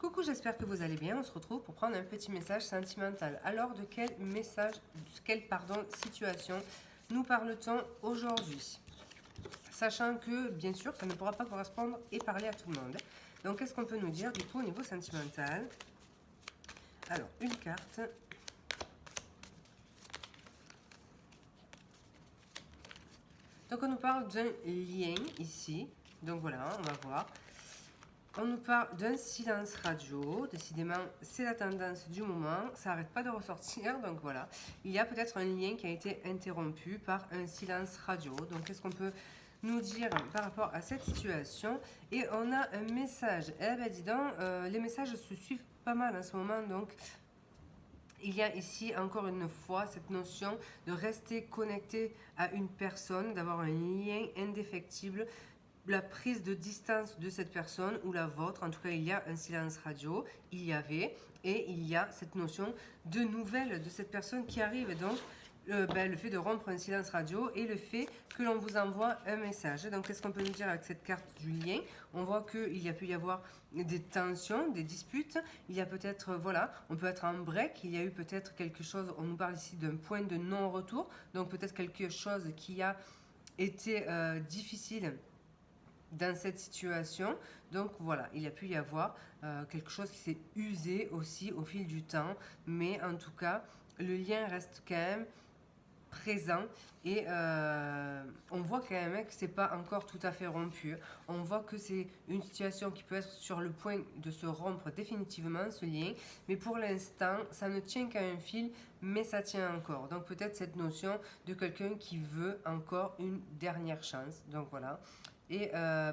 Coucou, j'espère que vous allez bien. On se retrouve pour prendre un petit message sentimental. Alors, de quel message, situation nous parle-t-on aujourd'hui? Sachant que, bien sûr, ça ne pourra pas correspondre et parler à tout le monde. Donc, qu'est-ce qu'on peut nous dire du coup au niveau sentimental? Alors, une carte. Donc, on nous parle d'un lien ici. Donc, voilà, on va voir. On nous parle d'un silence radio. Décidément, c'est la tendance du moment. Ça n'arrête pas de ressortir. Donc voilà. Il y a peut-être un lien qui a été interrompu par un silence radio. Donc qu'est-ce qu'on peut nous dire par rapport à cette situation? Et on a un message. Eh ben dis donc, les messages se suivent pas mal en ce moment. Donc il y a ici encore une fois cette notion de rester connecté à une personne, d'avoir un lien indéfectible, la prise de distance de cette personne ou la vôtre. En tout cas, il y a un silence radio, il y avait, et il y a cette notion de nouvelles de cette personne qui arrive. Donc, le fait de rompre un silence radio et le fait que l'on vous envoie un message. Donc, qu'est-ce qu'on peut nous dire avec cette carte du lien? On voit qu'il y a pu y avoir des tensions, des disputes. Il y a peut-être, voilà, on peut être en break. Il y a eu peut-être quelque chose, on nous parle ici d'un point de non-retour. Donc, peut-être quelque chose qui a été difficile dans cette situation. Donc voilà, il a pu y avoir quelque chose qui s'est usé aussi au fil du temps, mais en tout cas, le lien reste quand même présent et on voit quand même que c'est pas encore tout à fait rompu. On voit que c'est une situation qui peut être sur le point de se rompre définitivement, ce lien, mais pour l'instant ça ne tient qu'à un fil, mais ça tient encore. Donc peut-être cette notion de quelqu'un qui veut encore une dernière chance. Donc voilà, et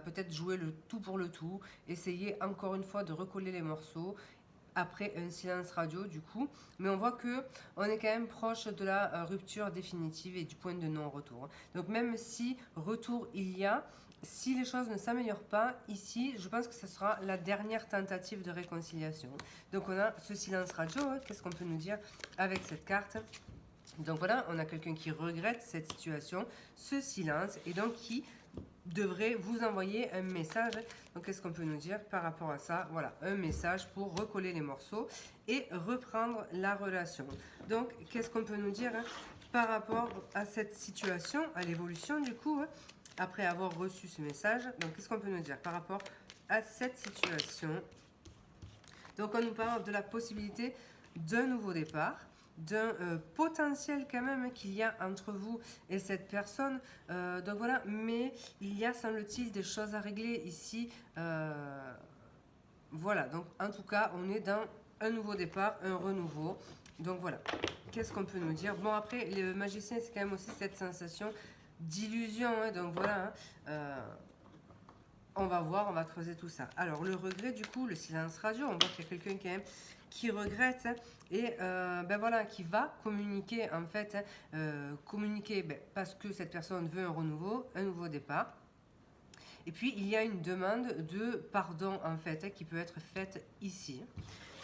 peut-être jouer le tout pour le tout, essayer encore une fois de recoller les morceaux après un silence radio du coup, mais on voit que on est quand même proche de la rupture définitive et du point de non-retour. Donc même si retour il y a, si les choses ne s'améliorent pas ici, je pense que ce sera la dernière tentative de réconciliation. Donc on a ce silence radio, hein. Qu'est-ce qu'on peut nous dire avec cette carte? Donc voilà, on a quelqu'un qui regrette cette situation, ce silence, et donc qui devrait vous envoyer un message. Donc qu'est-ce qu'on peut nous dire par rapport à ça? Voilà, un message pour recoller les morceaux et reprendre la relation. Donc qu'est-ce qu'on peut nous dire par rapport à cette situation, à l'évolution du coup, après avoir reçu ce message? Donc qu'est-ce qu'on peut nous dire par rapport à cette situation? Donc on nous parle de la possibilité d'un nouveau départ, d'un potentiel quand même qu'il y a entre vous et cette personne. Donc voilà, mais il y a, semble-t-il, des choses à régler ici. Voilà, donc en tout cas, on est dans un nouveau départ, un renouveau. Donc voilà, qu'est-ce qu'on peut nous dire? Bon, après, le magicien, c'est quand même aussi cette sensation d'illusion. Hein, donc voilà, on va voir, on va creuser tout ça. Alors, le regret, du coup, le silence radio, on voit qu'il y a quelqu'un quand même qui regrette, hein, et voilà, qui va communiquer en fait, communiquer parce que cette personne veut un renouveau, un nouveau départ. Et puis il y a une demande de pardon en fait, hein, qui peut être faite ici.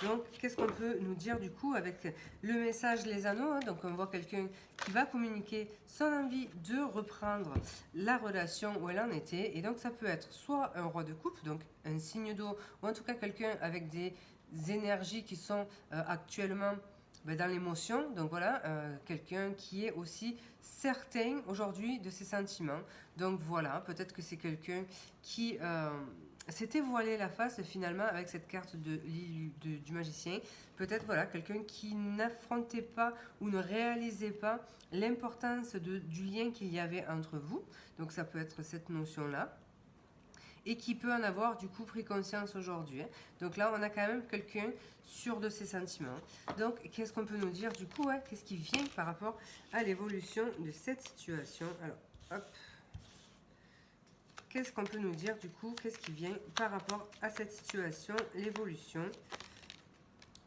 Donc qu'est-ce qu'on peut nous dire du coup avec le message les anneaux, hein? Donc on voit quelqu'un qui va communiquer son envie de reprendre la relation où elle en était. Et donc ça peut être soit un roi de coupe, donc un signe d'eau, ou en tout cas quelqu'un avec des énergies qui sont actuellement dans l'émotion. Donc voilà, quelqu'un qui est aussi certain aujourd'hui de ses sentiments. Donc voilà, peut-être que c'est quelqu'un qui s'était voilé la face finalement avec cette carte du magicien. Peut-être voilà, quelqu'un qui n'affrontait pas ou ne réalisait pas l'importance du lien qu'il y avait entre vous. Donc ça peut être cette notion-là. Et qui peut en avoir du coup pris conscience aujourd'hui. Donc là, on a quand même quelqu'un sûr de ses sentiments. Donc, qu'est-ce qu'on peut nous dire du coup, hein? Qu'est-ce qui vient par rapport à l'évolution de cette situation? Alors, hop. Qu'est-ce qu'on peut nous dire du coup? Qu'est-ce qui vient par rapport à cette situation, l'évolution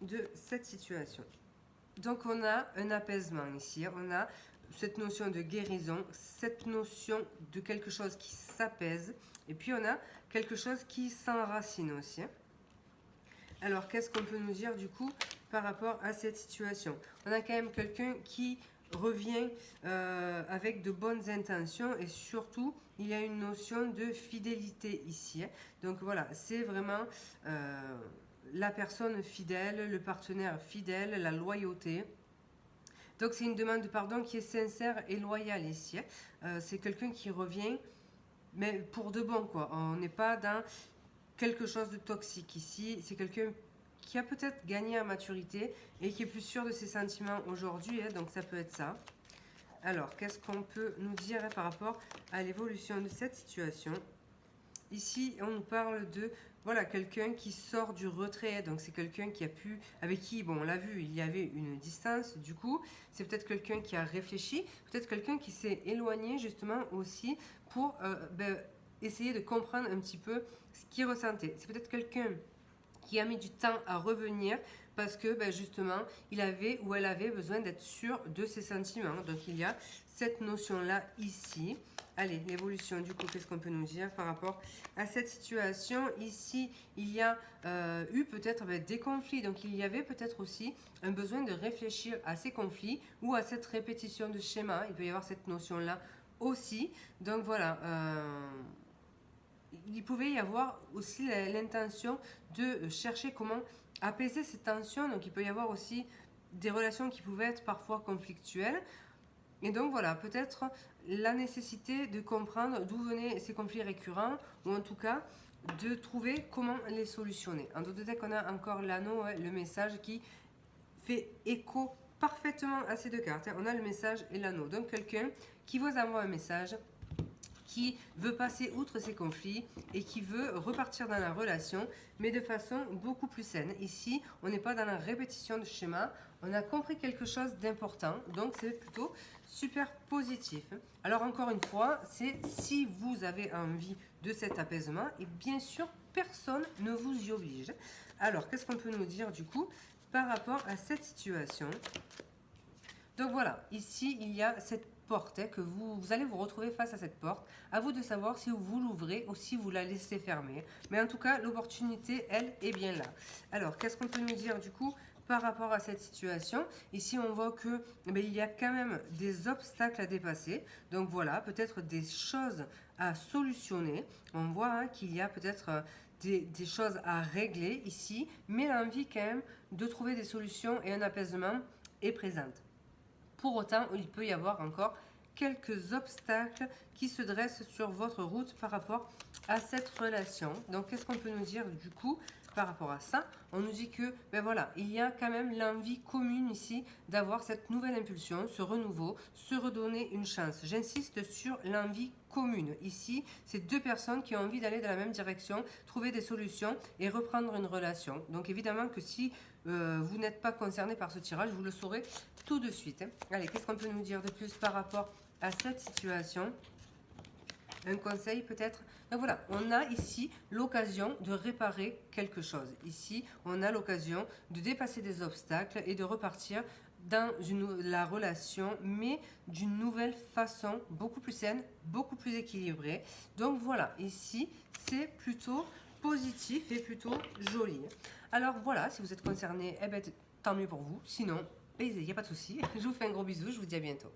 de cette situation? Donc, on a un apaisement ici. On a cette notion de guérison, cette notion de quelque chose qui s'apaise. Et puis, on a quelque chose qui s'enracine aussi. Alors, qu'est-ce qu'on peut nous dire du coup par rapport à cette situation? On a quand même quelqu'un qui revient avec de bonnes intentions et surtout, il y a une notion de fidélité ici. Donc voilà, c'est vraiment la personne fidèle, le partenaire fidèle, la loyauté. Donc c'est une demande de pardon qui est sincère et loyale ici. C'est quelqu'un qui revient, mais pour de bon, quoi. On n'est pas dans quelque chose de toxique ici. C'est quelqu'un qui a peut-être gagné en maturité et qui est plus sûr de ses sentiments aujourd'hui. Donc ça peut être ça. Alors, qu'est-ce qu'on peut nous dire par rapport à l'évolution de cette situation? Ici, on nous parle de, voilà, quelqu'un qui sort du retrait. Donc, c'est quelqu'un qui a pu, avec qui, bon, on l'a vu, il y avait une distance. Du coup, c'est peut-être quelqu'un qui a réfléchi, peut-être quelqu'un qui s'est éloigné justement aussi pour essayer de comprendre un petit peu ce qu'il ressentait. C'est peut-être quelqu'un qui a mis du temps à revenir parce que justement, il avait ou elle avait besoin d'être sûr de ses sentiments. Donc, il y a cette notion-là ici. Allez, l'évolution, du coup, qu'est-ce qu'on peut nous dire par rapport à cette situation? Ici, il y a eu peut-être des conflits. Donc, il y avait peut-être aussi un besoin de réfléchir à ces conflits ou à cette répétition de schéma. Il peut y avoir cette notion-là aussi. Donc, voilà. Il pouvait y avoir aussi l'intention de chercher comment apaiser ces tensions. Donc, il peut y avoir aussi des relations qui pouvaient être parfois conflictuelles. Et donc, voilà, peut-être la nécessité de comprendre d'où venaient ces conflits récurrents, ou en tout cas, de trouver comment les solutionner. En d'autres cas, on a encore l'anneau, le message qui fait écho parfaitement à ces deux cartes. On a le message et l'anneau. Donc, quelqu'un qui vous envoie un message, qui veut passer outre ces conflits et qui veut repartir dans la relation, mais de façon beaucoup plus saine. Ici, on n'est pas dans la répétition de schéma, on a compris quelque chose d'important, donc c'est plutôt super positif. Alors encore une fois, c'est si vous avez envie de cet apaisement, et bien sûr, personne ne vous y oblige. Alors, qu'est-ce qu'on peut nous dire du coup par rapport à cette situation? Donc voilà, ici, il y a cette porte, que vous allez vous retrouver face à cette porte. À vous de savoir si vous l'ouvrez ou si vous la laissez fermer. Mais en tout cas, l'opportunité, elle, est bien là. Alors, qu'est-ce qu'on peut nous dire du coup par rapport à cette situation? Ici, on voit que il y a quand même des obstacles à dépasser. Donc voilà, peut-être des choses à solutionner. On voit qu'il y a peut-être des choses à régler ici, mais l'envie quand même de trouver des solutions et un apaisement est présente. Pour autant, il peut y avoir encore quelques obstacles qui se dressent sur votre route par rapport à cette relation. Donc, qu'est-ce qu'on peut nous dire du coup par rapport à ça? On nous dit que, voilà, il y a quand même l'envie commune ici d'avoir cette nouvelle impulsion, ce renouveau, se redonner une chance. J'insiste sur l'envie commune. Ici, c'est deux personnes qui ont envie d'aller dans la même direction, trouver des solutions et reprendre une relation. Donc, évidemment que si vous n'êtes pas concerné par ce tirage, vous le saurez tout de suite. Allez, qu'est-ce qu'on peut nous dire de plus par rapport à cette situation? Un conseil peut-être? Donc voilà, on a ici l'occasion de réparer quelque chose. Ici, on a l'occasion de dépasser des obstacles et de repartir dans la relation, mais d'une nouvelle façon, beaucoup plus saine, beaucoup plus équilibrée. Donc voilà, ici, c'est plutôt positif et plutôt joli. Alors voilà, si vous êtes concerné, tant mieux pour vous. Sinon, il n'y a pas de souci. Je vous fais un gros bisou, je vous dis à bientôt.